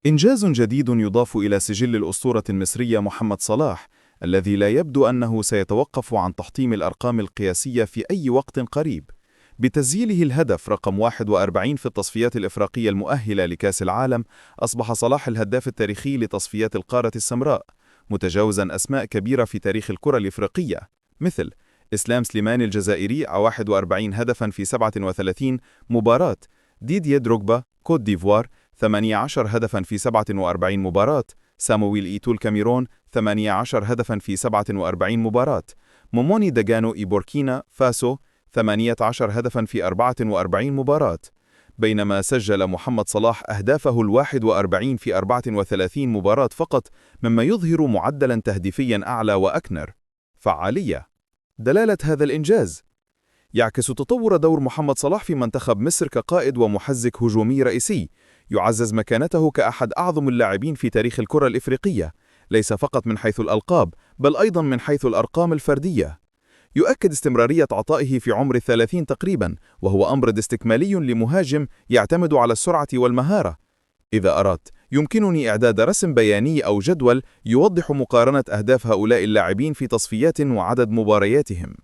إنجاز جديد يضاف إلى سجل الأسطورة المصرية محمد صلاح، الذي لا يبدو أنه سيتوقف عن تحطيم الأرقام القياسية في أي وقت قريب. بتسجيله الهدف رقم 41 في التصفيات الإفريقية المؤهلة لكأس العالم، أصبح صلاح الهداف التاريخي لتصفيات القارة السمراء، متجاوزا أسماء كبيرة في تاريخ الكرة الإفريقية مثل إسلام سليماني الجزائري 41 هدفا في 37 مباراة، ديدييه دروغبا كوت ديفوار 18 هدفا في 47 مباراة، سامويل إيتو الكاميرون 18 هدفا في 47 مباراة، موموني داغانو بوركينا فاسو 18 هدفا في 44 مباراة، بينما سجل محمد صلاح أهدافه 41 في 34 مباراة فقط، مما يظهر معدلا تهديفيا أعلى وأكثر فعالية. دلالة هذا الإنجاز يعكس تطور دور محمد صلاح في منتخب مصر كقائد ومحزك هجومي رئيسي، يعزز مكانته كأحد أعظم اللاعبين في تاريخ الكرة الإفريقية، ليس فقط من حيث الألقاب بل أيضا من حيث الأرقام الفردية. يؤكد استمرارية عطائه في عمر 30 تقريبا، وهو أمر استكمالي لمهاجم يعتمد على السرعة والمهارة. إذا أردت، يمكنني إعداد رسم بياني أو جدول يوضح مقارنة أهداف هؤلاء اللاعبين في تصفيات وعدد مبارياتهم.